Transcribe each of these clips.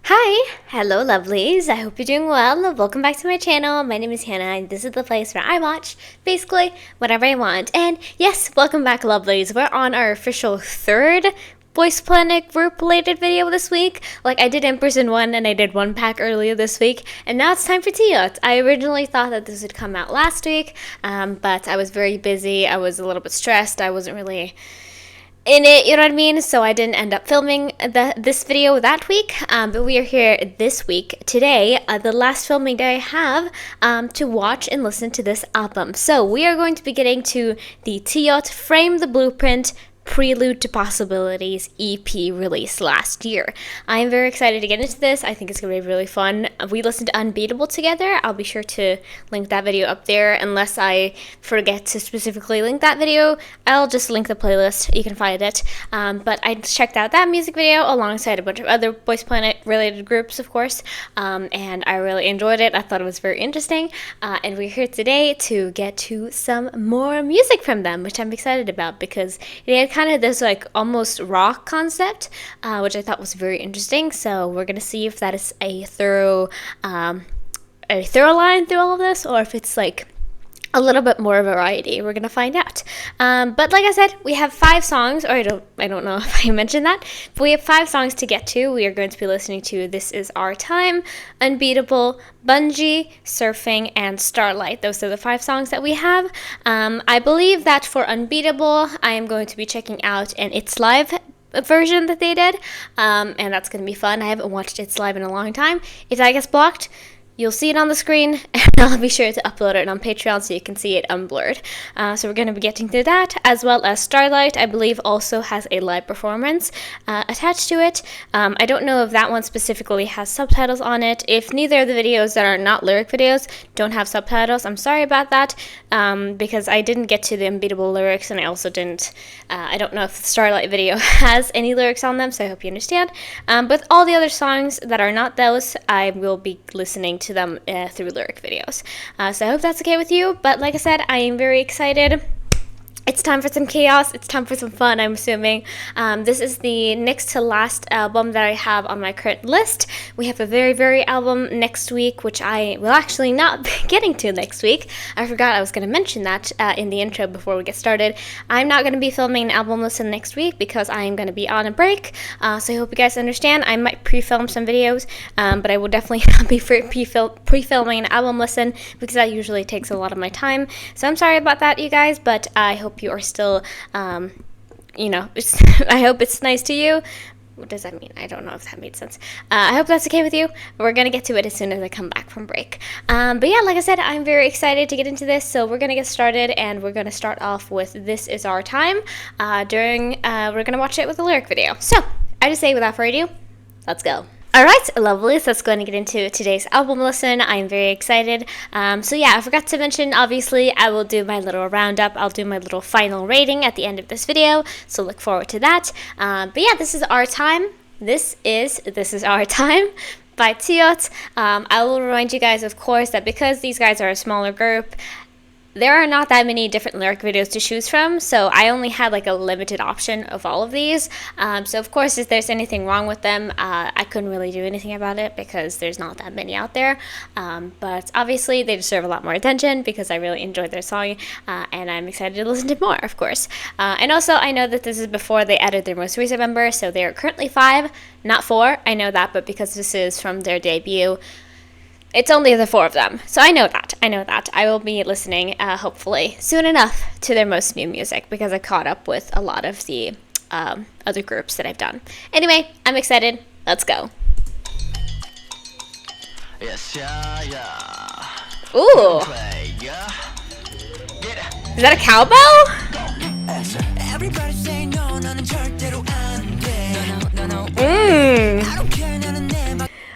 Hi! Hello lovelies, I hope you're doing well. Welcome back to my channel. My name is Hannah and this is the place where I watch basically whatever I want. And yes, welcome back lovelies. We're on our official third Voice Planet group related video this week. Like I did in-person one and I did one pack earlier this week, and now it's time for TIOT. I originally thought that this would come out last week, but I was very busy. I was a little bit stressed. I wasn't really in it, you know what I mean? So I didn't end up filming this video that week, but we are here this week, today, the last filming day I have to watch and listen to this album. So we are going to be getting to the TIOT Frame the Blueprint Prelude to Possibilities EP released last year. I am very excited to get into this. I think it's going to be really fun. We listened to Unbeatable together. I'll be sure to link that video up there. Unless I forget to specifically link that video, I'll just link the playlist. You can find it. But I checked out that music video alongside a bunch of other Voice Planet related groups, of course. And I really enjoyed it. I thought it was very interesting. And we're here today to get to some more music from them, which I'm excited about because they had kind of this like almost rock concept, which I thought was very interesting. So we're gonna see if that is a thorough line through all of this, or if it's like a little bit more variety. We're gonna find out. But like I said, we have 5 songs, or I don't know if I mentioned that, but we have 5 songs to get to. We are going to be listening to This Is Our Time, Unbeatable, BUNGEE, Surfing, and Starlight. Those are the 5 songs that we have. I believe that for Unbeatable, I am going to be checking out an 잇츠라이브 version that they did, and that's gonna be fun. I haven't watched 잇츠라이브 in a long time. If that gets blocked, you'll see it on the screen, and I'll be sure to upload it on Patreon so you can see it unblurred. So we're going to be getting to that, as well as Starlight, I believe, also has a live performance attached to it. I don't know if that one specifically has subtitles on it. If neither of the videos that are not lyric videos don't have subtitles, I'm sorry about that, because I didn't get to the Unbeatable lyrics, and I also didn't, I don't know if the Starlight video has any lyrics on them, so I hope you understand. But all the other songs that are not those, I will be listening to them through lyric videos. So I hope that's okay with you. But like I said, I am very excited. It's time for some chaos. It's time for some fun, I'm assuming. This is the next to last album that I have on my current list. We have a very album next week, which I will actually not be getting to next week. I forgot I was going to mention that in the intro before we get started. I'm not going to be filming an album listen next week because I am going to be on a break. So I hope you guys understand. I might pre-film some videos, but I will definitely not be pre-filming an album listen because that usually takes a lot of my time. So I'm sorry about that, you guys, but I hope you are still, you know, I hope it's nice to you. What does that mean? I don't know if that made sense. I hope that's okay with you. We're going to get to it as soon as I come back from break. But yeah, like I said, I'm very excited to get into this. So we're going to get started, and we're going to start off with This Is Our Time. We're going to watch it with a lyric video. So I just say without further ado, let's go. Alright, lovelies, let's go and get into today's album listen. I'm very excited. So yeah, I forgot to mention, obviously, I will do my little roundup. I'll do my little final rating at the end of this video, so look forward to that. But yeah, This Is Our Time. This is Our Time by TIOT. I will remind you guys, of course, that because these guys are a smaller group, there are not that many different lyric videos to choose from, so I only had like a limited option of all of these. So of course, if there's anything wrong with them, I couldn't really do anything about it because there's not that many out there. But obviously, they deserve a lot more attention because I really enjoyed their song, and I'm excited to listen to more, of course. And also, I know that this is before they added their most recent member, so they are currently 5, not 4. I know that, but because this is from their debut, it's only the 4 of them, so I know that. I will be listening, hopefully, soon enough to their most new music because I caught up with a lot of the other groups that I've done. Anyway, I'm excited. Let's go. Ooh. Is that a cowbell?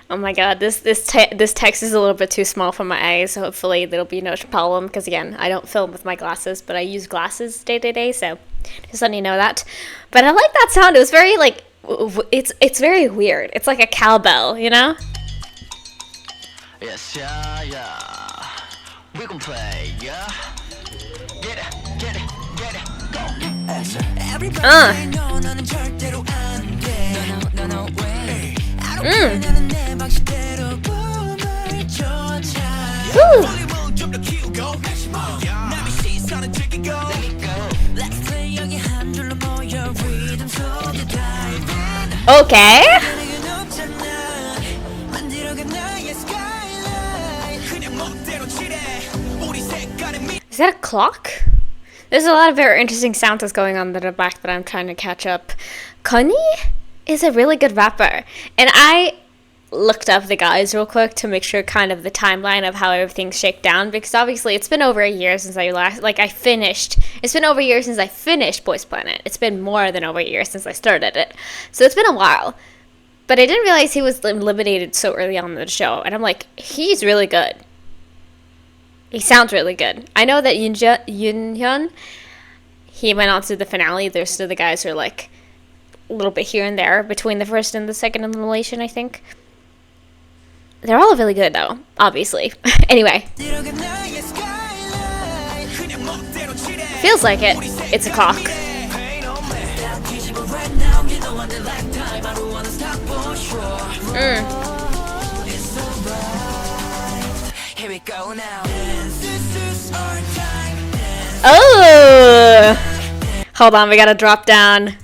Oh my god, this text is a little bit too small for my eyes, so hopefully there'll be no problem, because again, I don't film with my glasses, but I use glasses day to day, so just letting you know that. But I like that sound. It was very, like, it's very weird. It's like a cowbell, you know? Yes, yeah. We gon' play, yeah. Get it, go. Okay. Is that a clock? There's a lot of very interesting sounds that's going on in the back that I'm trying to catch up. Connie is a really good rapper. And I looked up the guys real quick to make sure kind of the timeline of how everything's shake down, because obviously it's been over a year since it's been over a year since I finished Boys Planet. It's been more than over a year since I started it. So it's been a while. But I didn't realize he was eliminated so early on in the show. And I'm like, he's really good. He sounds really good. I know that Yoonhyun, he went on to the finale. There's still the guys who are like a little bit here and there between the first and the second elimination, I think. They're all really good though, obviously. Anyway. Feels like it. It's a clock. Oh! Hold on, we gotta drop down.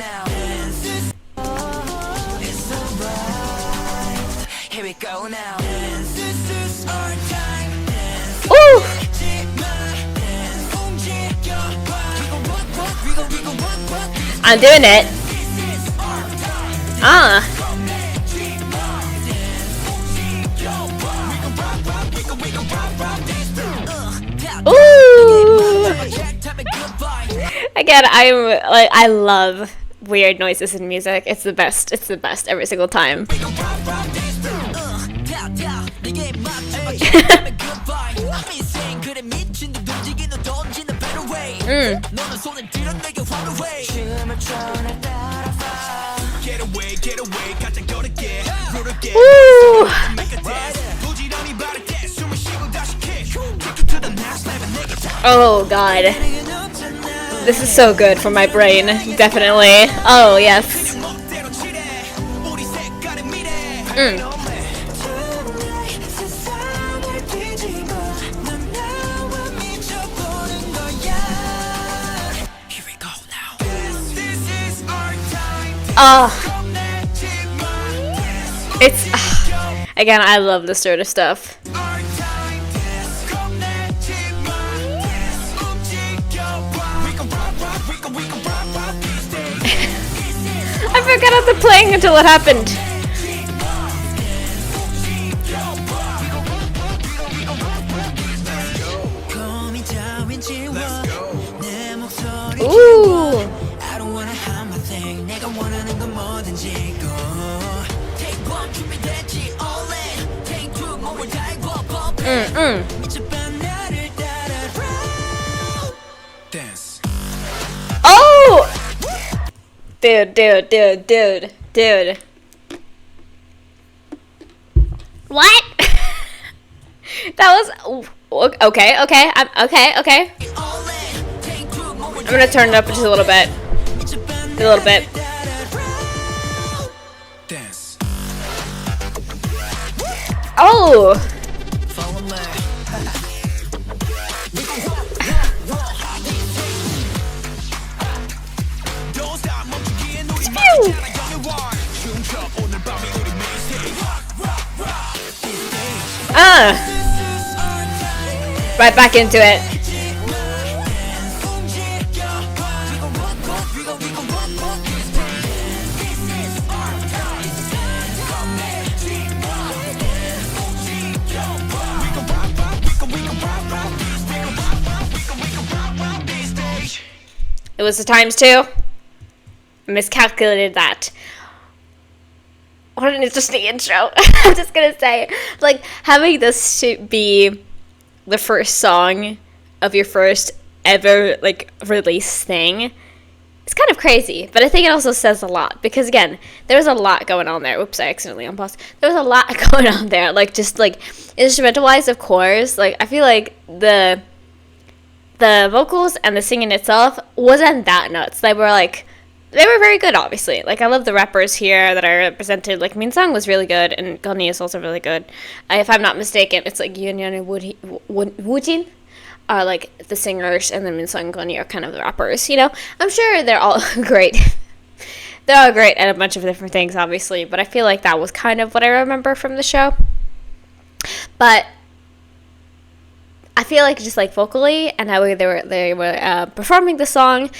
Ooh! I'm doing it. Ah. Ooh. Again, I love weird noises in music. It's the best. It's the best every single time. Ooh. Oh god. This is so good for my brain. Definitely. Oh yes. It's again, I love this sort of stuff. I forgot about the playing until it happened. Ooh. Oh! Dude. What? That was okay. I'm okay. I'm gonna turn it up just a little bit. Oh! Right back into it. It was the times 2. I miscalculated that. Or it's just the intro. I'm just gonna say, like, having this to be the first song of your first ever, like, release thing, it's kind of crazy. But I think it also says a lot. Because, again, there's a lot going on there. Oops, I accidentally unpaused. There was a lot going on there. Like, just, like, instrumental-wise, of course. Like, I feel like the vocals and the singing itself wasn't that nuts. They were very good, obviously. Like, I love the rappers here that are represented. Like, Minsung was really good, and Gunny is also really good. If I'm not mistaken, it's like Yoonhyun and Woojin are like the singers, and then Min Sung Gunny are kind of the rappers. You know, I'm sure they're all great. They're all great at a bunch of different things, obviously, but I feel like that was kind of what I remember from the show. But I feel like just like vocally and how they were performing the song,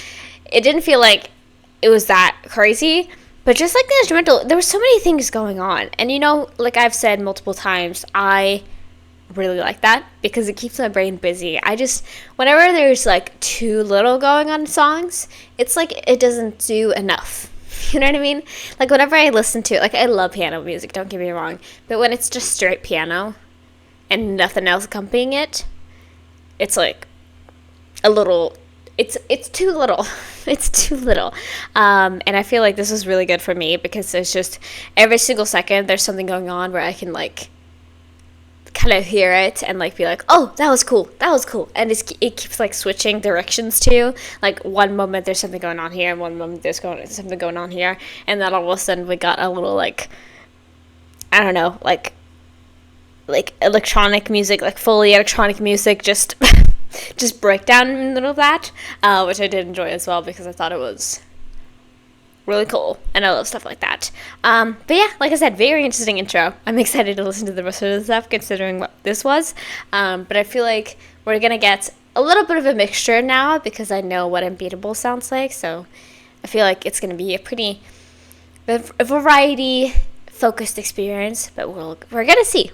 it didn't feel like it was that crazy. But just like the instrumental, there were so many things going on. And you know, like I've said multiple times, I really like that because it keeps my brain busy. Whenever there's like too little going on in songs, it's like it doesn't do enough. You know what I mean? Like whenever I listen to it, like I love piano music, don't get me wrong. But when it's just straight piano and nothing else accompanying it, it's like a little... It's too little. It's too little. And I feel like this was really good for me because it's just every single second there's something going on where I can like kind of hear it and like be like, oh, that was cool. And it keeps like switching directions too. Like one moment there's something going on here and one moment there's something going on here. And then all of a sudden we got a little like, I don't know, like electronic music, like fully electronic music, just breakdown in the middle of that, which I did enjoy as well because I thought it was really cool, and I love stuff like that. But yeah, like I said, very interesting intro. I'm excited to listen to the rest of the stuff considering what this was, but I feel like we're gonna get a little bit of a mixture now because I know what Unbeatable sounds like, so I feel like it's gonna be a variety focused experience, but we're gonna see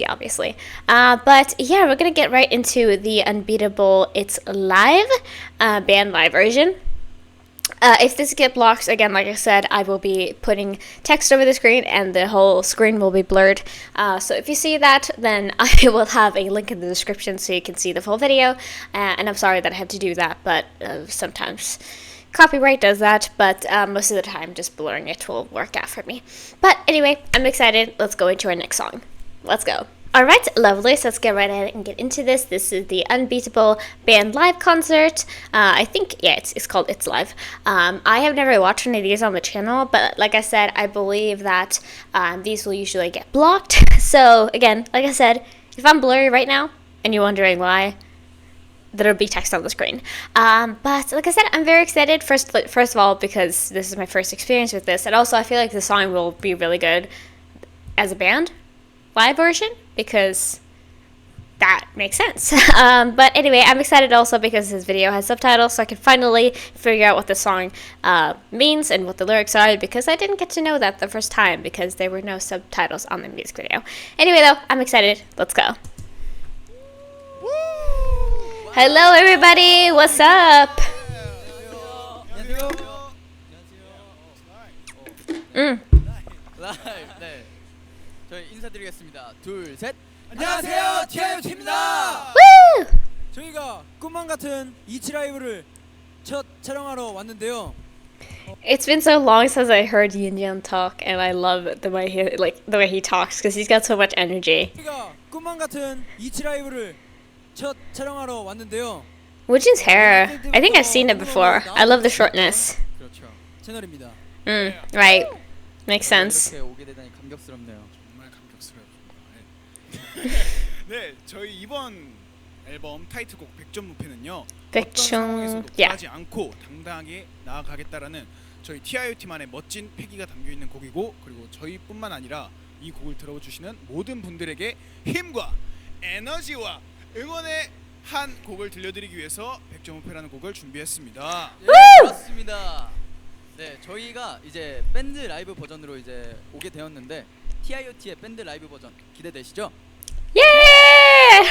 obviously. But yeah, we're gonna get right into the Unbeatable It's Live band live version. If this gets blocked, again, like I said, I will be putting text over the screen and the whole screen will be blurred. So if you see that, then I will have a link in the description so you can see the full video. And I'm sorry that I have to do that, but sometimes copyright does that, but most of the time just blurring it will work out for me. But anyway, I'm excited. Let's go into our next song. Let's go. Alright, lovely. So let's get right ahead and get into this. This is the Unbeatable band live concert. I think, yeah, it's called It's Live. I have never watched any of these on the channel, but like I said, I believe that these will usually get blocked. So again, like I said, if I'm blurry right now and you're wondering why, there'll be text on the screen. But like I said, I'm very excited. First of all, because this is my first experience with this, and also I feel like the song will be really good as a band live version because that makes sense. But anyway, I'm excited also because this video has subtitles, so I can finally figure out what the song means and what the lyrics are, because I didn't get to know that the first time because there were no subtitles on the music video. Anyway though, I'm excited. Let's go. Hello everybody, what's up? 네. 저희 인사드리겠습니다. 둘, 셋. 안녕하세요, TIOT입니다. Woo! 저희가 꿈만 같은 잇츠라이브를 첫 촬영하러 왔는데요. It's been so long since I heard Yinjan talk, and I love the way he talks because he's got so much energy. 저희가 꿈만 같은 잇츠라이브를 첫 촬영하러 왔는데요. Woojin's hair, I think I've seen it before. I love the shortness. 그렇죠. 채널입니다. Right. Makes sense. 이렇게 오게 되다니 감격스럽네요. 정말 감격스럽습니다. 네, 저희 이번 앨범 타이틀곡 백전무패는요. 어떤 상황에서도 굴하지 않고 당당하게 나아가겠다라는 저희 TIOT만의 멋진 패기가 담겨 있는 곡이고, 그리고 저희뿐만 아니라 이 곡을 들어주시는 모든 분들에게 힘과 에너지와 응원의 한 곡을 들려드리기 위해서 백전무패라는 곡을 준비했습니다. 네, 그렇습니다. 네, 저희가 이제 밴드 라이브 버전으로 이제 오게 되었는데 TIOT의 밴드 라이브 버전 기대되시죠? Yeah!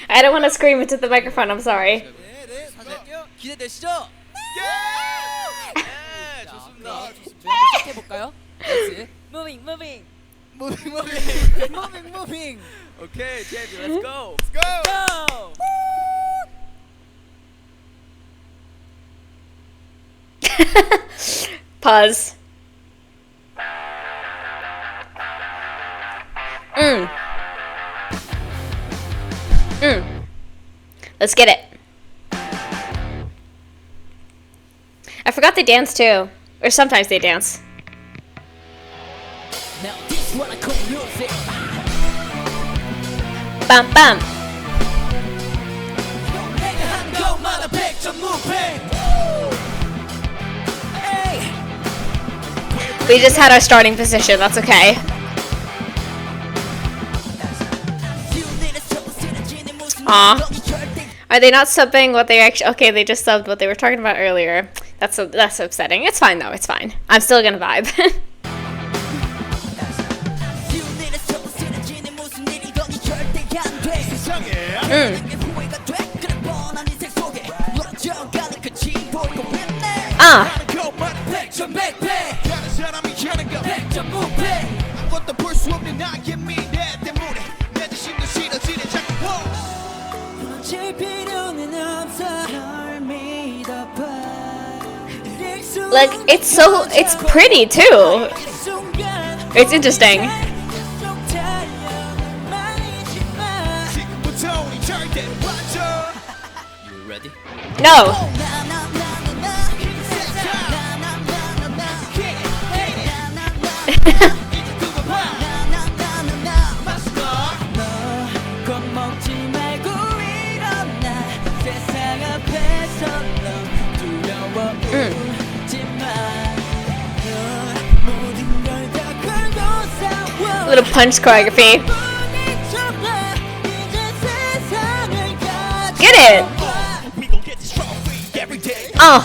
I don't want to scream into the microphone. I'm sorry. 네, 사실게요. 기대되시죠? 네, 좋습니다. 저희 한번 시작해 볼까요? Let's moving. moving. Okay, JB, let's go. Go! Pause. Let's get it. I forgot they dance too. Or sometimes they dance. Now this what I call music. Bam bam. We just had our starting position. That's okay. Aw. Are they not subbing what they actually... Okay, they just subbed what they were talking about earlier. That's upsetting. It's fine, though. It's fine. I'm still gonna vibe. Like, it's pretty too. It's interesting. You ready? No. Little punch choreography. Get it! Oh.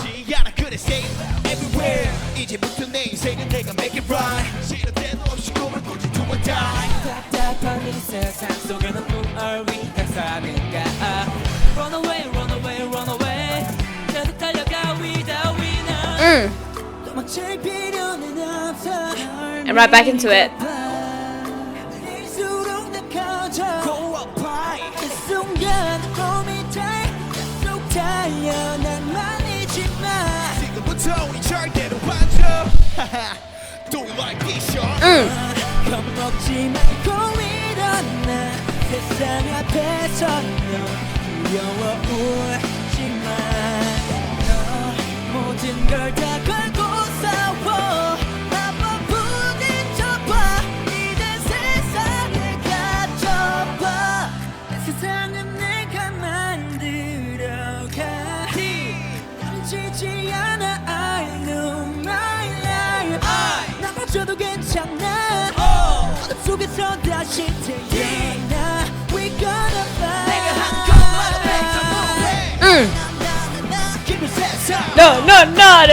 And right back into it.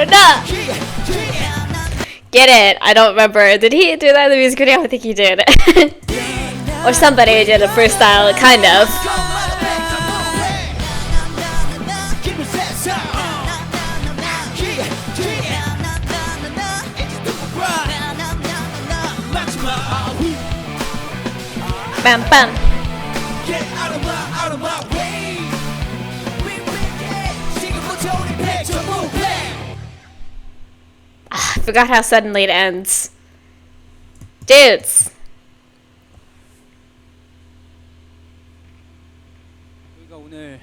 No. Get it. I don't remember. Did he do that in the music video? I think he did. Or somebody did a freestyle, kind of. Bam, bam. I forgot how suddenly it ends. Dudes. 저희가 오늘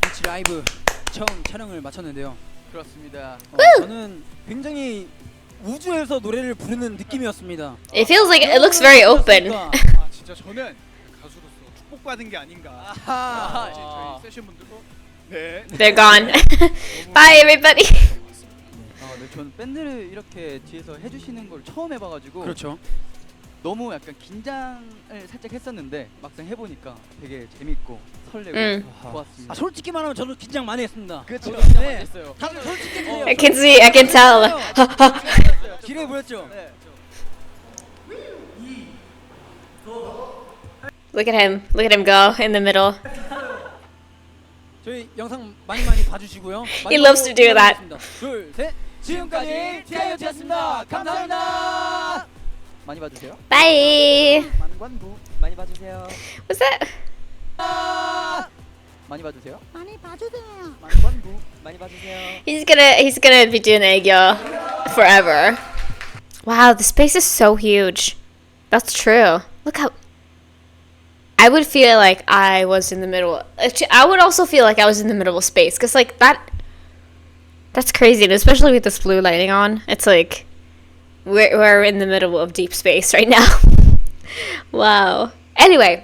잇츠라이브 처음 촬영을 마쳤는데요. 그렇습니다. 저는 굉장히 우주에서 노래를 부르는 느낌이었습니다. It feels like it looks very open. 아 진짜 저는 가수로서 축복받은 게 아닌가. 저희 세션 분들도 네. They're gone. Bye, everybody. 네, 저는 밴드를 이렇게 뒤에서 해주시는 걸 처음 해봐가지고 그렇죠. 너무 약간 긴장을 살짝 했었는데 막상 해보니까 되게 재밌고 설레고 좋았습니다. 솔직히 말하면 저도 긴장 많이 했습니다. 그렇죠. 네. 다들 솔직히 해요. I can see, I can tell. 기대 보였죠? 네. Look at him go in the middle. 저희 영상 많이 봐주시고요. He loves to do that. 둘, 셋. 지금까지 TIOT였습니다. 감사합니다. 많이 봐주세요. Bye. 만관부 많이 봐주세요. What's that? 많이 봐주세요. 많이 봐주세요. 만관부 많이 봐주세요. He's gonna be doing Aegyo forever. Wow, the space is so huge. That's true. Look how. I would feel like I was in the middle. I would also feel like I was in the middle of space, cause like that. That's crazy, and especially with this blue lighting on, it's like we're in the middle of deep space right now. Wow. Anyway,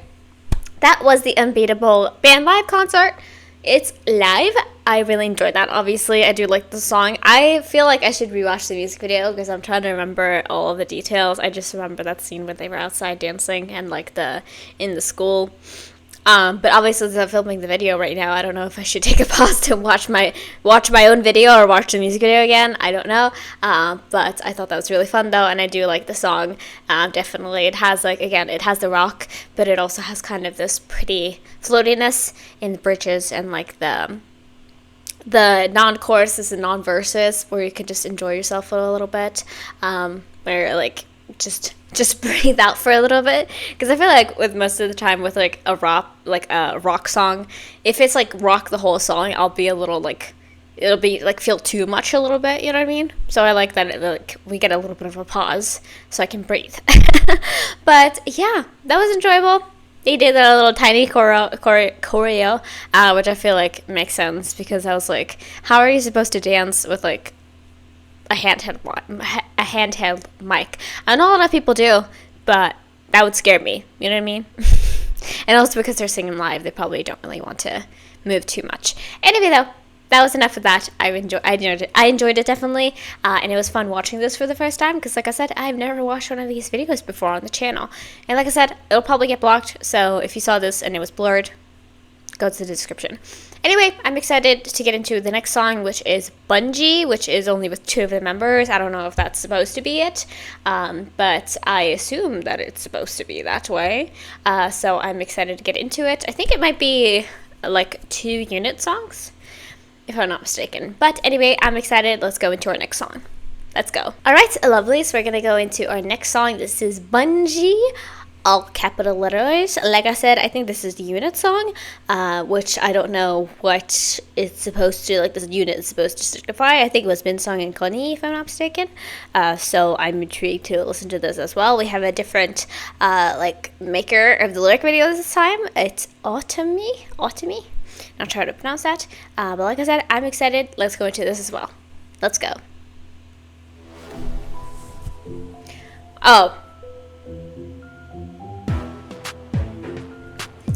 that was the Unbeatable band live concert. It's live. I really enjoyed that. Obviously, I do like the song. I feel like I should rewatch the music video because I'm trying to remember all of the details. I just remember that scene when they were outside dancing and like in the school. But obviously, since I'm filming the video right now, I don't know if I should take a pause to watch my own video or watch the music video again. I don't know. But I thought that was really fun though, and I do like the song. Definitely, it has it has the rock, but it also has kind of this pretty floatiness in the bridges and like the non-choruses and non-verses where you can just enjoy yourself a little bit. Where like just breathe out for a little bit, because I feel like with most of the time with like a rock song, if it's like rock the whole song, I'll be a little like, it'll be like feel too much a little bit, you know what I mean? So I like that we get a little bit of a pause so I can breathe. But yeah, that was enjoyable. They did a little tiny choreo, which I feel like makes sense, because I was like, how are you supposed to dance with like a handheld mic? I know a lot of people do, but that would scare me, you know what I mean? And also because they're singing live, they probably don't really want to move too much. Anyway though, that was enough of that. I enjoyed it definitely, and it was fun watching this for the first time, because like I said, I've never watched one of these videos before on the channel. And like I said, it'll probably get blocked, so if you saw this and it was blurred, go to the description. Anyway, I'm excited to get into the next song, which is BUNGEE, which is only with 2 of the members. I don't know if that's supposed to be it, but I assume that it's supposed to be that way. So I'm excited to get into it. I think it might be like 2 unit songs, if I'm not mistaken. But anyway, I'm excited. Let's go into our next song. Let's go. Alright, lovely. So we're going to go into our next song. This is BUNGEE, all capital letters. Like I said, I think this is the unit song, which I don't know what it's supposed to, like, this unit is supposed to signify. I think it was Minsung and Connie, if I'm not mistaken. So I'm intrigued to listen to this as well. We have a different, like, maker of the lyric video this time. It's Automi. Not sure how to pronounce that. But like I said, I'm excited. Let's go into this as well. Let's go. Oh.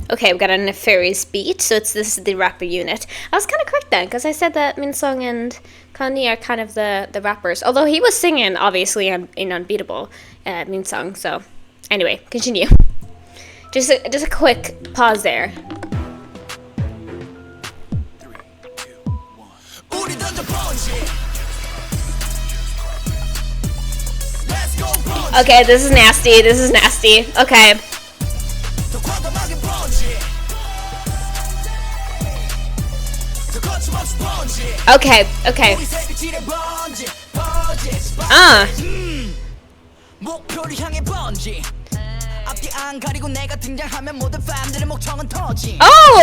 Okay, we got a nefarious beat, so this is the rapper unit. I was kind of correct then, because I said that Minsung and Connie are kind of the rappers. Although he was singing, obviously, in Unbeatable, Minsung. So, anyway, continue. Just a quick pause there. 3, 2, 1. Okay, this is nasty. This is nasty. Okay. Okay, okay.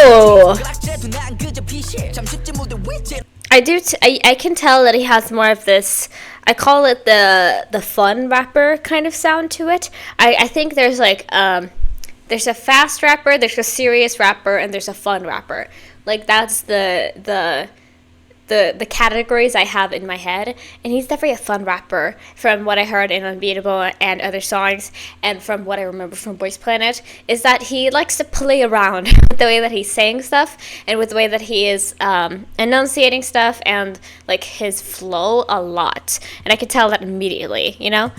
Oh! I can tell that he has more of this, I call it the fun rapper kind of sound to it. I think there's like, there's a fast rapper, there's a serious rapper, and there's a fun rapper. Like, that's the categories I have in my head, and he's definitely a fun rapper from what I heard in Unbeatable and other songs, and from what I remember from Boys Planet, is that he likes to play around with the way that he's saying stuff, and with the way that he is enunciating stuff, and like his flow a lot, and I could tell that immediately, you know?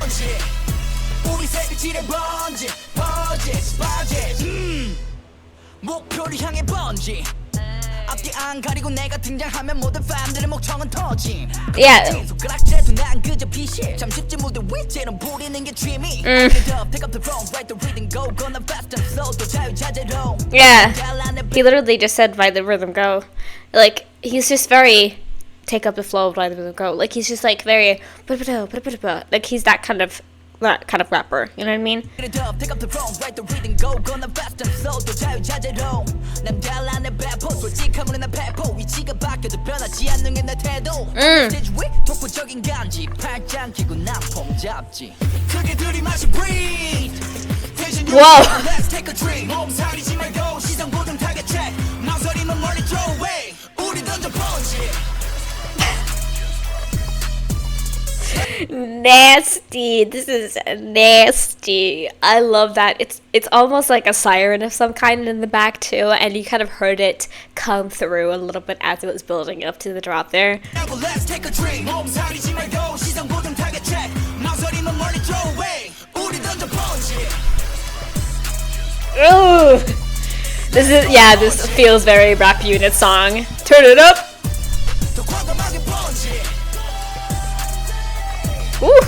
Yeah. Yeah. He literally just said "By the rhythm go." Like, he's just very take up the flow, by the rhythm go. Like, he's just like very like, he's that kind of rapper, you know what I mean? Whoa! Nasty. This is nasty. I love that. It's almost like a siren of some kind in the back too, and you kind of heard it come through a little bit as it was building up to the drop there. Let's take a drink. Ooh. This feels very rap unit song. Turn it up. Ooh.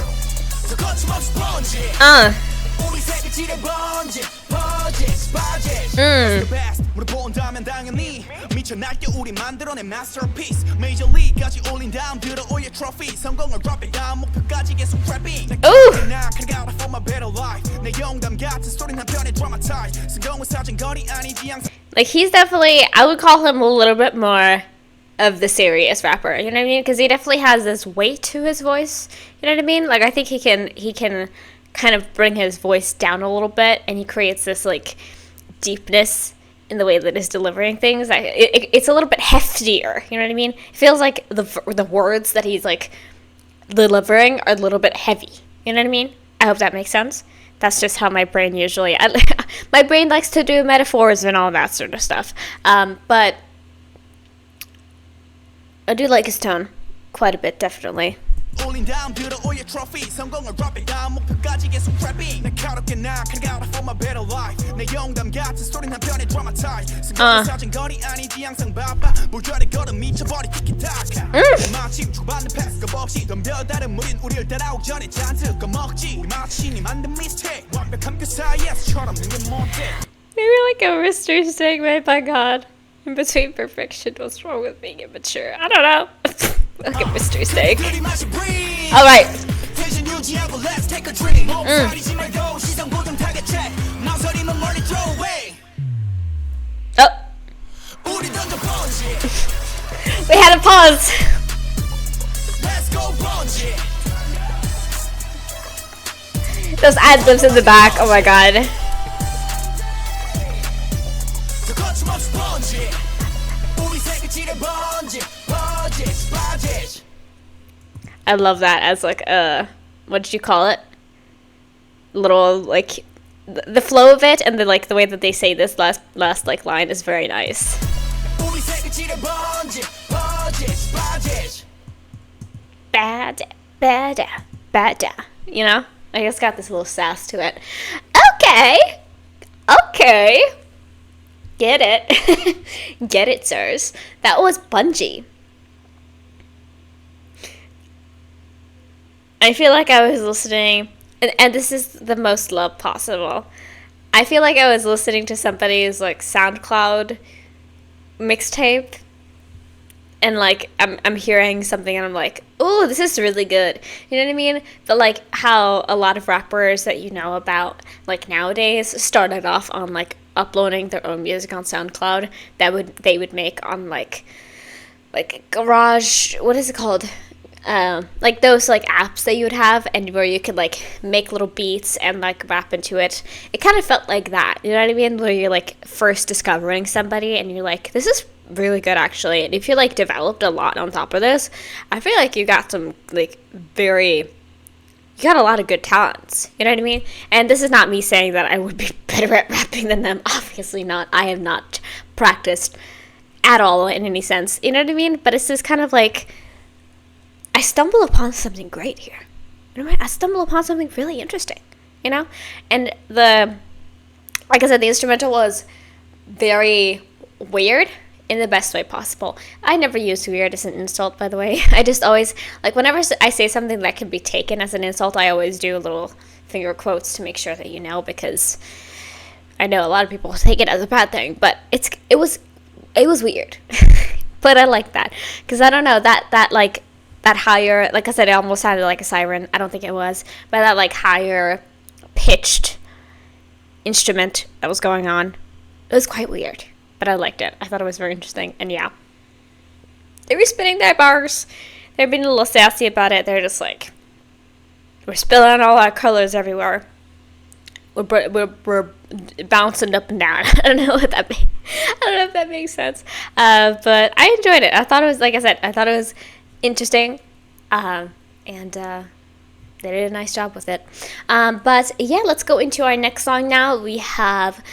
Like, he's definitely, I would call him a little bit more of the serious rapper, you know what I mean? Because he definitely has this weight to his voice, you know what I mean? Like, I think he can kind of bring his voice down a little bit, and he creates this, like, deepness in the way that he's delivering things. It's a little bit heftier, you know what I mean? It feels like the words that he's, like, delivering are a little bit heavy, you know what I mean? I hope that makes sense. That's just how my brain usually, my brain likes to do metaphors and all that sort of stuff. But I do like his tone quite a bit, definitely. Maybe like a mystery segment, my god. In between perfection, what's wrong with being immature? I don't know. Like a mystery steak. Alright. Oh. We had a pause. Those ad-libs in the back, oh my god. I love that as like what did you call it? Little like the flow of it and the like the way that they say this last like line is very nice. Bad, you know? I just got this little sass to it. Okay. Get it. Get it, sirs. That was BUNGEE. I feel like I was listening, and this is the most love possible. I feel like I was listening to somebody's like SoundCloud mixtape, and like I'm hearing something and I'm like, oh, this is really good. You know what I mean? But like how a lot of rappers that you know about like nowadays started off on like uploading their own music on SoundCloud they would make on like Garage, what is it called? Like those like apps that you would have and where you could like make little beats and like rap into it. It kind of felt like that, you know what I mean? Where you're like first discovering somebody and you're like, this is really good actually. And if you like developed a lot on top of this, I feel like you got some like you got a lot of good talents, you know what I mean? And this is not me saying that I would be better at rapping than them, obviously not. I have not practiced at all in any sense, you know what I mean? But it's just kind of like I stumble upon something great here. You know what? I stumble upon something really interesting, you know? And like I said, the instrumental was very weird in the best way possible. I never use weird as an insult, by the way. I just always, like, whenever I say something that can be taken as an insult, I always do little finger quotes to make sure that you know, because I know a lot of people take it as a bad thing, but it was weird. But I like that, because I don't know, that higher, like I said, it almost sounded like a siren. I don't think it was, but that like higher pitched instrument that was going on, it was quite weird, but I liked it. I thought it was very interesting, and yeah, they were spinning their bars. They're being a little sassy about it. They're just like, we're spilling all our colors everywhere. We're bouncing up and down. I don't know what that means. I don't know if that makes sense. But I enjoyed it. I thought it was, like I said, I thought it was interesting, and they did a nice job with it. But yeah, let's go into our next song now. We have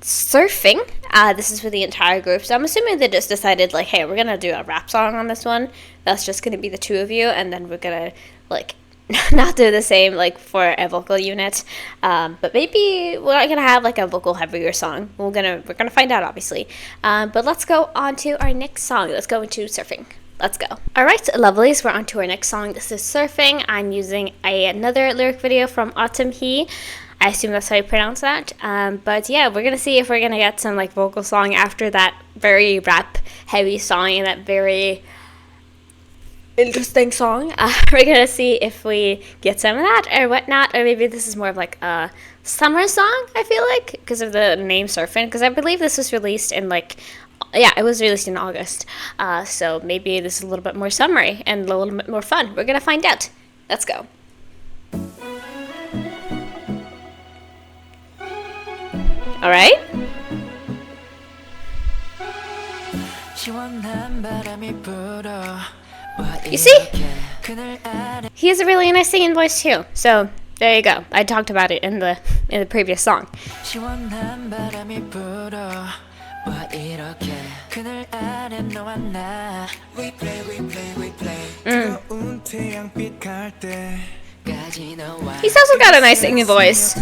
Surfing. This is for the entire group, so I'm assuming they just decided, like, hey, we're gonna do a rap song on this one. That's just gonna be the two of you, and then we're gonna, like, not do the same, like, for a vocal unit. But maybe we're gonna have, like, a vocal heavier song. We're gonna find out, obviously. But let's go on to our next song. Let's go into Surfing. Let's go. Alright, lovelies, we're on to our next song. This is Surfing. I'm using another lyric video from Autumn He. I assume that's how you pronounce that. But yeah, we're gonna see if we're gonna get some, like, vocal song after that very rap heavy song and that very interesting song. We're gonna see if we get some of that or whatnot, or maybe this is more of like a summer song, I feel like, because of the name Surfing, because I believe this was released in, like, yeah, it was released in August. So maybe this is a little bit more summery and a little bit more fun. We're gonna find out. Let's go. Alright. You see? He has a really nice singing voice too. So there you go. I talked about it in the previous song. He's also got a nice singing voice.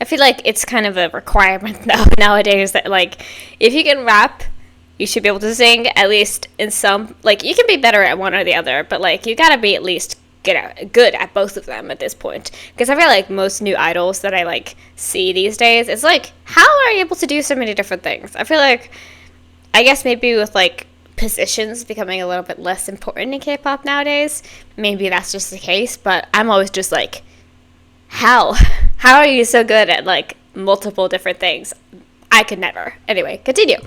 I feel like it's kind of a requirement nowadays that, like, if you can rap, you should be able to sing, at least in some, like, you can be better at one or the other, but, like, you gotta be at least good at both of them at this point. Because I feel like most new idols that I, like, see these days, it's like, how are you able to do so many different things? I feel like, I guess maybe with, like, positions becoming a little bit less important in K-pop nowadays, maybe that's just the case, but I'm always just like, how are you so good at, like, multiple different things? I could never. Anyway, continue.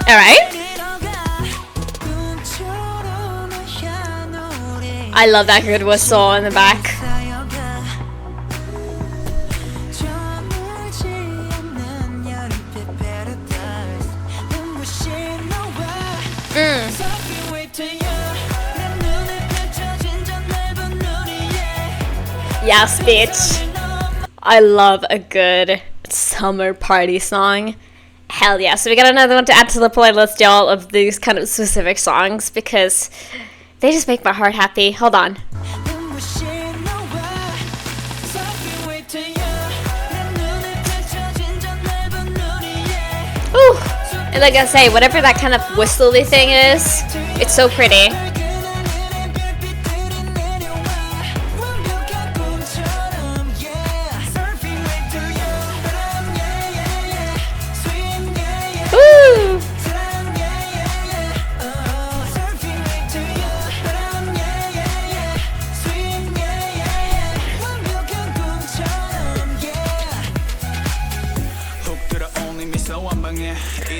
Alright. I love that good whistle in the back. Yes, bitch. I love a good summer party song. Hell yeah. So we got another one to add to the playlist, y'all, of these kind of specific songs because they just make my heart happy. Hold on. Ooh. And like I say, whatever that kind of whistly thing is, it's so pretty. Ooh.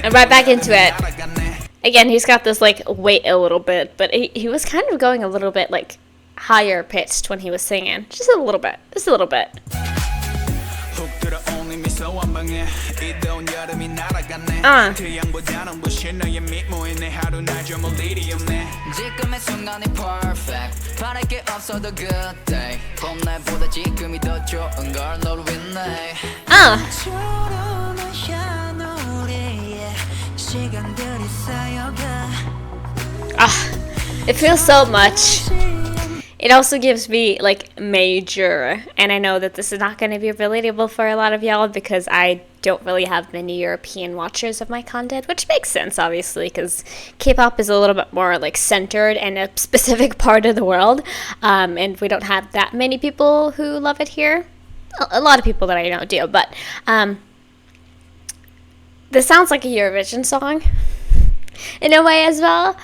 And right back into it. Again, he's got this, like, weight a little bit, but he was kind of going a little bit, like, higher pitched when he was singing. Just a little bit. Just a little bit. It feels so much. It also gives me, like, major, and I know that this is not going to be relatable for a lot of y'all because I don't really have many European watchers of my content, which makes sense, obviously, because K-pop is a little bit more, like, centered in a specific part of the world, and we don't have that many people who love it here. A lot of people that I know do, but this sounds like a Eurovision song in a way as well.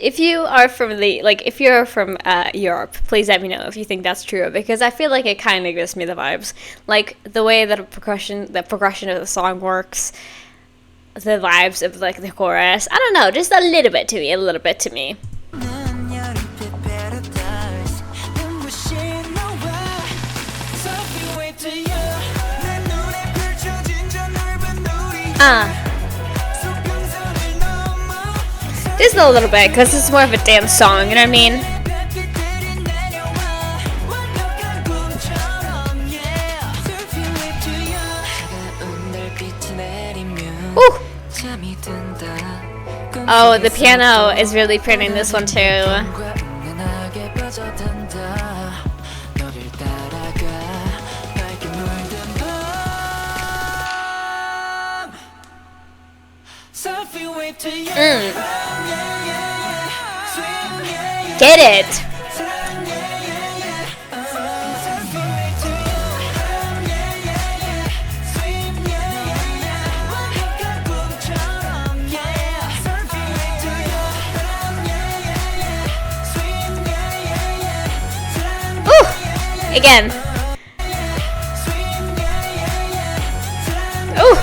If you are from if you're from Europe, please let me know if you think that's true, because I feel like it kind of gives me the vibes. Like, the way that the progression of the song works, the vibes of like the chorus. I don't know, just a little bit to me, a little bit to me. Just a little bit, because it's more of a dance song, you know what I mean? Ooh. Oh, the piano is really pretty in this one too. Get it. Ooh, again. Ooh.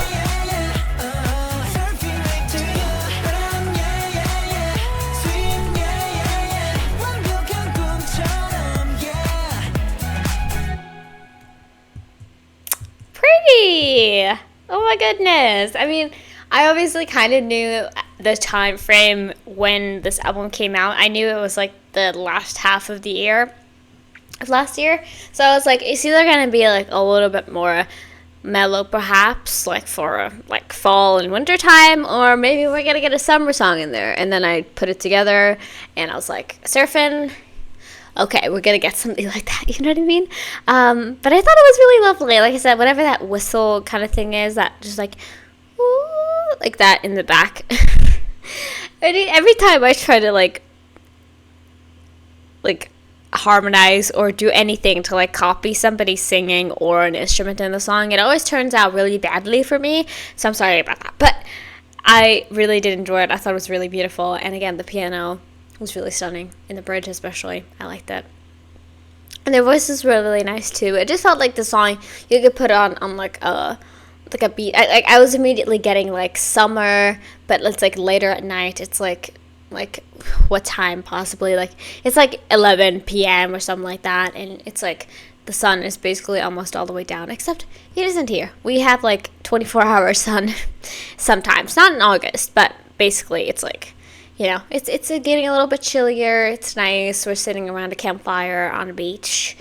Oh my goodness. I mean, I obviously kind of knew the time frame when this album came out. I knew it was like the last half of the year of last year. So I was like, it's either going to be like a little bit more mellow perhaps, like for like fall and winter time, or maybe we're going to get a summer song in there. And then I put it together and I was like, surfing. Okay, we're gonna get something like that, you know what I mean? But I thought it was really lovely. Like I said, whatever that whistle kind of thing is, that just like, ooh, like that in the back. Every time I try to like harmonize or do anything to like copy somebody singing or an instrument in the song, it always turns out really badly for me. So I'm sorry about that. But I really did enjoy it. I thought it was really beautiful. And again, the piano was really stunning, in the bridge especially. I liked it. And their voices were really nice too. It just felt like the song you could put on like a beat. I was immediately getting like summer, but it's like later at night. It's like what time possibly? Like it's like 11 p.m. or something like that, and it's like the sun is basically almost all the way down, except it isn't here. We have like 24-hour sun sometimes, not in August, but basically it's like, you know, it's getting a little bit chillier. It's nice. We're sitting around a campfire on a beach,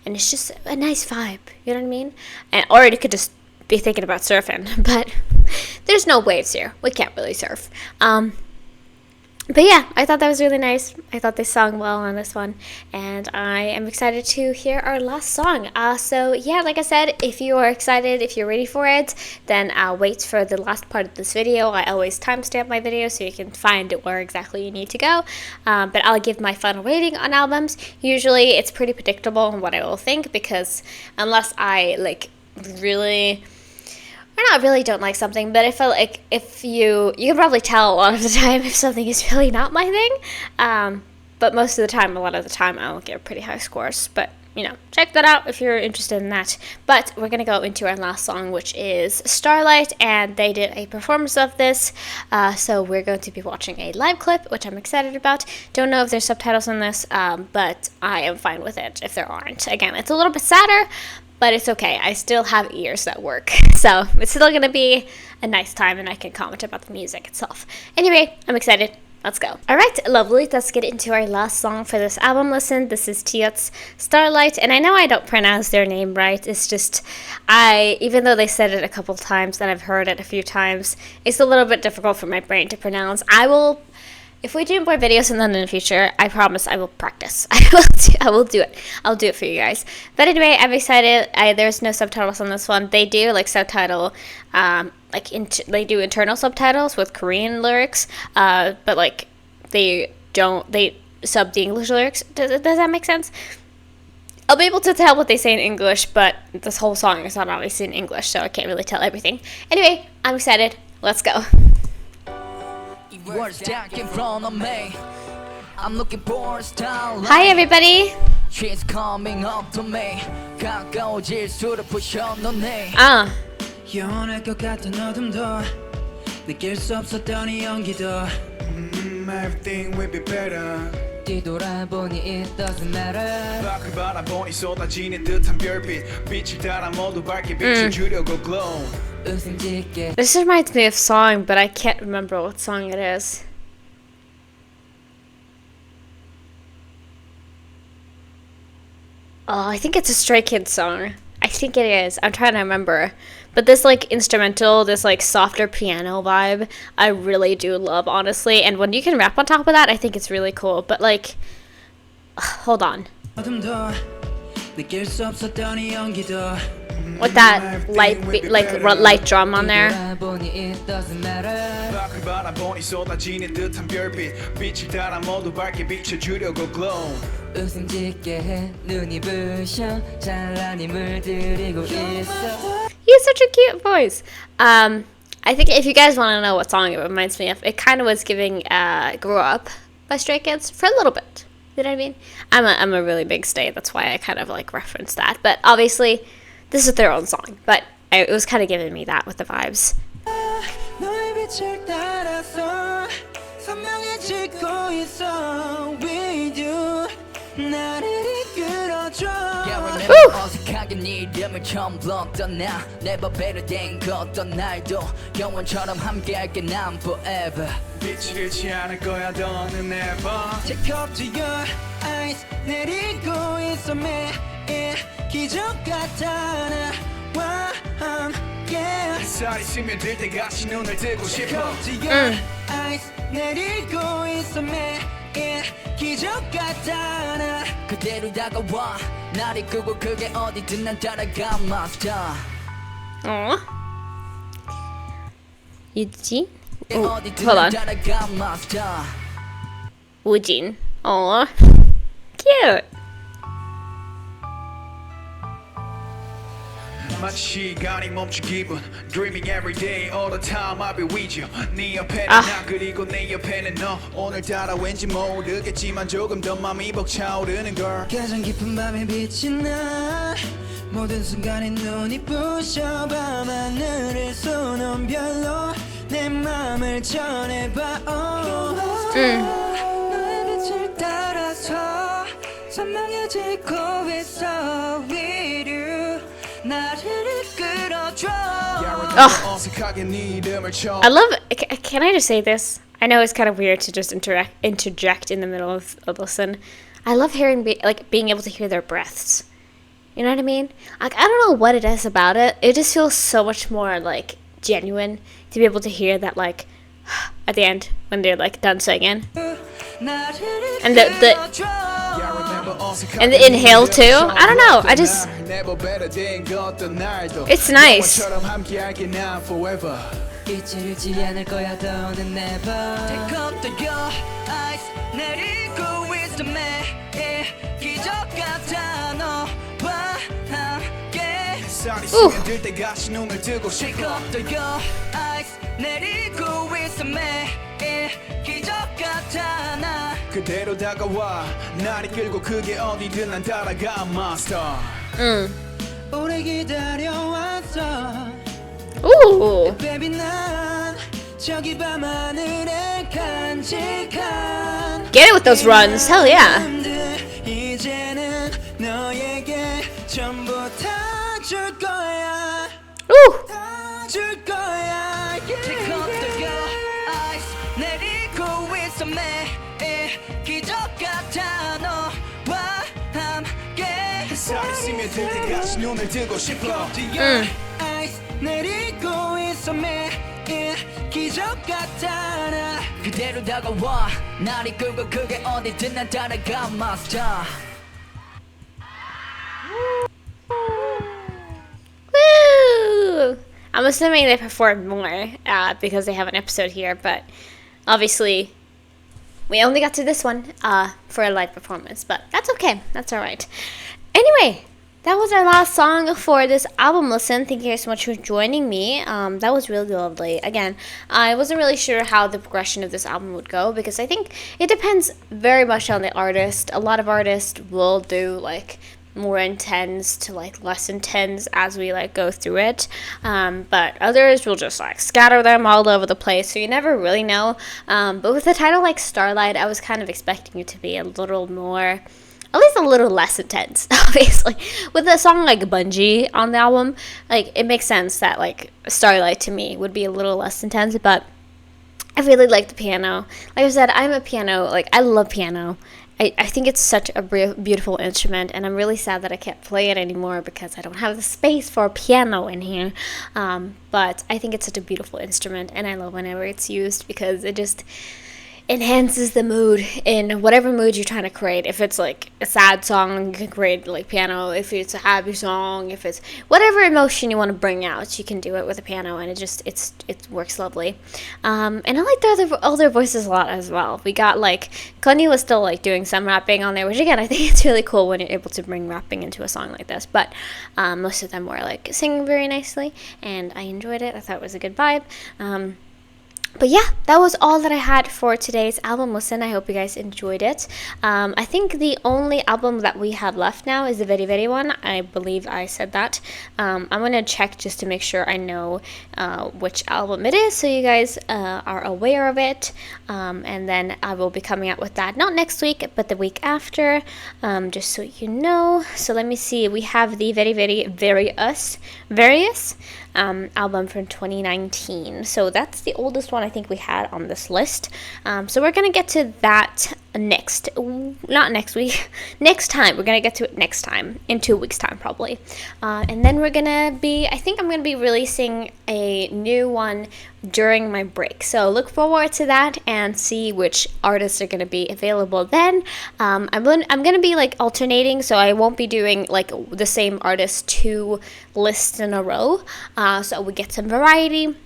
and it's just a nice vibe. You know what I mean? And or you could just be thinking about surfing, but there's no waves here. We can't really surf. But yeah, I thought that was really nice. I thought they sung well on this one, and I am excited to hear our last song. So yeah, like I said, if you are excited, if you're ready for it, then wait for the last part of this video. I always timestamp my video so you can find where exactly you need to go. But I'll give my final rating on albums. Usually it's pretty predictable on what I will think, because unless I like really... I really don't like something, but I feel like if you can probably tell a lot of the time if something is really not my thing. But most of the time, a lot of the time, I'll get pretty high scores. But, you know, check that out if you're interested in that. But we're going to go into our last song, which is Starlight, and they did a performance of this. So we're going to be watching a live clip, which I'm excited about. Don't know if there's subtitles in this, but I am fine with it if there aren't. Again, it's a little bit sadder, but it's okay. I still have ears that work. So it's still going to be a nice time, and I can comment about the music itself. Anyway, I'm excited. Let's go. Alright, lovely. Let's get into our last song for this album listen. This is TIOT's Starlight. And I know I don't pronounce their name right. It's just, even though they said it a couple times and I've heard it a few times, it's a little bit difficult for my brain to pronounce. If we do more videos in the future, I promise I will practice. I will do it. I'll do it for you guys. But anyway, I'm excited. There's no subtitles on this one. They do like subtitle, they do internal subtitles with Korean lyrics, but like they sub the English lyrics. Does that make sense? I'll be able to tell what they say in English, but this whole song is not obviously in English, so I can't really tell everything. Anyway, I'm excited. Let's go. Hi everybody. She's coming up to me. 가까워질수록 push on 너 내. 느낄 수 없었던 이 연기도 Everything will be better. 뒤돌아보니 it doesn't matter. 밖을 바라보니 쏟아지는 듯한 별빛 빛을 따라 모두 밝게 비춰주려고 glow. 웃음 짓게 This reminds me of song, but I can't remember what song it is. Oh, I think it's a Stray Kids song. I think it is. I'm trying to remember. But this like instrumental, this like softer piano vibe, I really do love, honestly. And when you can rap on top of that, I think it's really cool. But like, hold on. 어둠도 느낄 수 없었던 이 연기도 With that light drum on there. 뒤돌아보니 it doesn't matter. 밖을 바라보니 쏟아지는 듯한 별빛 빛을 따라 모두 밝게 비춰주려고 glow. 웃음 짓게 해 눈이 부셔 찬란히 물들이고 있어. He has such a cute voice. I think if you guys want to know what song it reminds me of, it kind of was giving "Grow Up" by Stray Kids for a little bit. You know what I mean? I'm a really big stay. That's why I kind of like referenced that. But obviously, this is their own song. But it was kind of giving me that with the vibes. 너의 빛을 따라서 선명해지고 있어 with you 나를 이끌어줘 어색하게 네 이름을 처음 불렀던 나 Never better than 그 어떤 날도 영원처럼 함께할게 난 forever 빛을 잃지 않을 거야 더는 never. Take up to your eyes 내리고 있어 매일 기적 같아 나와 함께 햇살이 스며들 때같이 눈을 뜨고 Take 싶어. up to your eyes 내리고 있어 매일 기적 같아 나 그대로 다가와 날 이끌고 그게 어디든 난 따라가 my star Aww. Eugene? 어디든 hold 난 on. 따라가 my star Woojin. Aww. Cute. 마치 시간이 멈춘 기분 Dreaming every day all the time I'll be with you 네 옆에는 아. 나 그리고 내 옆에는 너 오늘따라 왠지 모르겠지만 조금 더 맘이 벅차오르는 걸 가장 깊은 밤에 빛이 나 모든 순간에 눈이 부셔 밤하늘을 쏘는 별로 내 맘을 전해봐 너의 빛을 따라서 선명해지고 있어 with you 나를 이끌어줘 어색하게 네 이름을 쳐 I love. Can I just say this? I know it's kind of weird to just interject in the middle of a listen. I love hearing being able to hear their breaths. You know what I mean? Like I don't know what it is about it. It just feels so much more like genuine to be able to hear that like at the end when they're like done singing. And the inhale too. I don't know. I just it's nice. 잊지 않을 거야 더는 never Take up to your eyes 내리고 있어 매일 기적 같아 너와 함께 햇살이 스며들 때같이 눈을 뜨고 싶어 Take up to your eyes 내리고 있어 매일 기적 같아 나 그대로 다가와 날 이끌고 그게 어디든 난 따라가 my star 오래 기다려왔어 Ooh. Baby 난 저기 밤하늘에 간직한 Get it with those runs. Hell yeah. 이제는 너에게 전부 다 줄 거야 Ooh. 다 줄 거야 Take off the your eyes 내리고 있어 매일 기적 같아 너와 함께 햇살이 스며들 때같이 눈을 뜨고 싶어 eyes 내리고 있어 매일 기적 같아 나 그대로 다가와 날 이끌고 그게 어디든 난 따라가 my star Woo! I'm assuming they performed more because they have an episode here, but obviously we only got to this one for a live performance, but that's okay. That's all right. Anyway, that was our last song for this album listen. Thank you guys so much for joining me. That was really lovely. Again, I wasn't really sure how the progression of this album would go because I think it depends very much on the artist. A lot of artists will do like more intense to like less intense as we like go through it, but others will just like scatter them all over the place, so you never really know. But with the title like Starlight, I was kind of expecting it to be a little more, at least a little less intense. Obviously with a song like BUNGEE on the album, like it makes sense that like Starlight to me would be a little less intense, but I really like the piano. Like I said, I'm a piano, like I love piano. I think it's such a beautiful instrument, and I'm really sad that I can't play it anymore because I don't have the space for a piano in here. But I think it's such a beautiful instrument, and I love whenever it's used because it just enhances the mood in whatever mood you're trying to create. If it's like a sad song, you can create like piano. If it's a happy song, if it's whatever emotion you want to bring out, you can do it with a piano, and it works lovely. And I like the other voices a lot as well. We got like Connie was still like doing some rapping on there, which again I think it's really cool when you're able to bring rapping into a song like this. But most of them were like singing very nicely, and I enjoyed it. I thought it was a good vibe. But yeah, that was all that I had for today's album listen. I hope you guys enjoyed it. I think the only album that we have left now is the Very Very one. I believe I said that. I'm going to check just to make sure I know which album it is, so you guys are aware of it. And then I will be coming out with that, not next week, but the week after, just so you know. So let me see. We have the Very Very Various album from 2019. So that's the oldest one I think we had on this list. So we're gonna get to that next time. We're gonna get to it next time, in 2 weeks time probably. And then I think I'm gonna be releasing a new one during my break, so look forward to that and see which artists are going to be available then. I'm going to be like alternating, so I won't be doing like the same artist 2 lists in a row, so we get some variety.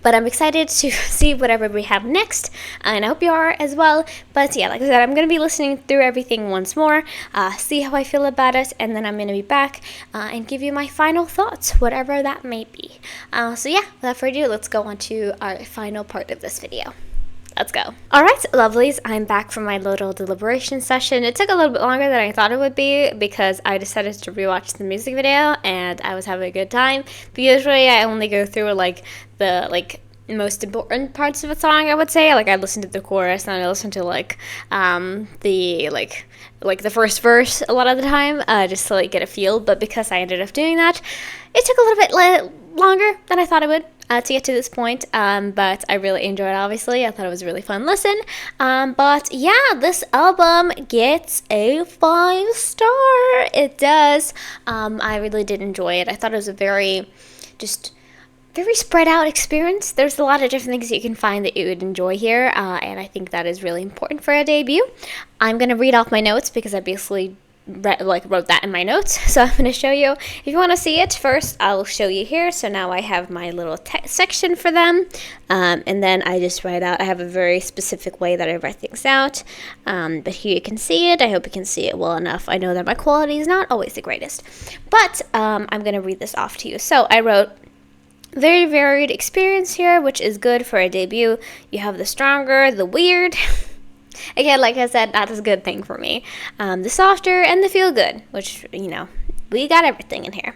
But I'm excited to see whatever we have next, and I hope you are as well. But yeah, like I said, I'm going to be listening through everything once more, see how I feel about it, and then I'm going to be back and give you my final thoughts, whatever that may be. So yeah, without further ado, let's go on to our final part of this video. Let's go. Alright, lovelies, I'm back from my little deliberation session. It took a little bit longer than I thought it would be because I decided to rewatch the music video and I was having a good time. But usually I only go through like the most important parts of a song, I would say. Like I listened to the chorus and I listened to like the first verse a lot of the time, just to like get a feel. But because I ended up doing that, it took a little bit longer than I thought it would to get to this point, but I really enjoyed it. Obviously I thought it was a really fun listen, but yeah, this album gets a 5-star. It does. I really did enjoy it. I thought it was a very spread out experience. There's a lot of different things that you can find that you would enjoy here, and I think that is really important for a debut. I'm going to read off my notes because I basically wrote that in my notes, so I'm going to show you. If you want to see it first, I'll show you here. So now I have my little section for them, and then I just write out. I have a very specific way that I write things out, but here you can see it. I hope you can see it well enough. I know that my quality is not always the greatest, but I'm going to read this off to you. So I wrote, very varied experience here, which is good for a debut. You have the stronger, the weird. Again, like I said, that is a good thing for me. The softer and the feel good, which, you know, we got everything in here.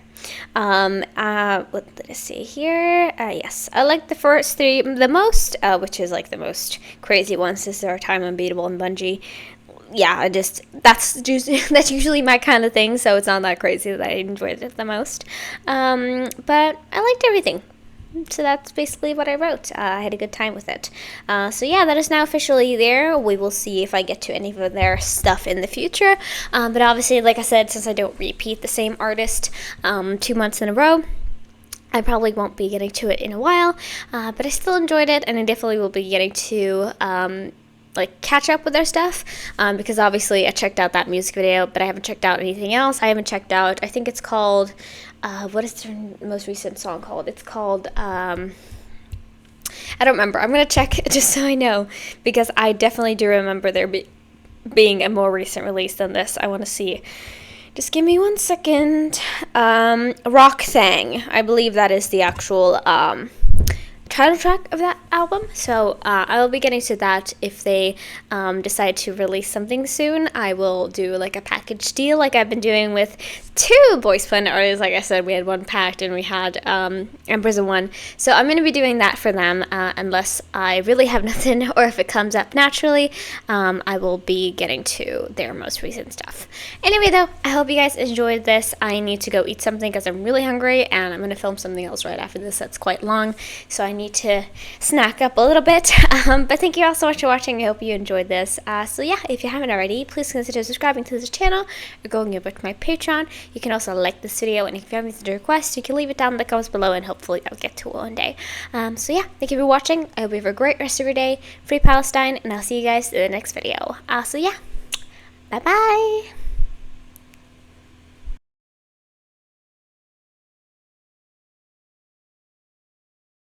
What did I say here? Yes, I like the first 3 the most, which is like the most crazy ones. This is our time, Unbeatable and BUNGEE. Yeah, that's usually my kind of thing, so it's not that crazy that I enjoyed it the most. But I liked everything. So that's basically what I wrote. I had a good time with it. So yeah, that is now officially there. We will see if I get to any of their stuff in the future. But obviously, like I said, since I don't repeat the same artist 2 months in a row, I probably won't be getting to it in a while. But I still enjoyed it, and I definitely will be getting to catch up with their stuff, because obviously I checked out that music video, but I haven't checked out anything else. I haven't checked out, I think it's called, what is their most recent song called? It's called, I don't remember. I'm going to check just so I know, because I definitely do remember there being a more recent release than this. I want to see. Just give me 1 second. Rock Thang. I believe that is the actual, trying title track of that album. So I will be getting to that if they decide to release something soon. I will do like a package deal like I've been doing with 2 boys band artists. Like I said, we had one packed and we had Empress in one. So I'm going to be doing that for them unless I really have nothing or if it comes up naturally. I will be getting to their most recent stuff. Anyway though, I hope you guys enjoyed this. I need to go eat something because I'm really hungry and I'm going to film something else right after this that's quite long. So I need to snack up a little bit. But thank you all so much for watching. I hope you enjoyed this. So yeah, if you haven't already, please consider subscribing to this channel or going over to my Patreon. You can also like this video, and if you have anything to request, you can leave it down in the comments below, and hopefully I'll get to it one day. So yeah, thank you for watching. I hope you have a great rest of your day. Free Palestine, and I'll see you guys in the next video. So yeah, bye bye.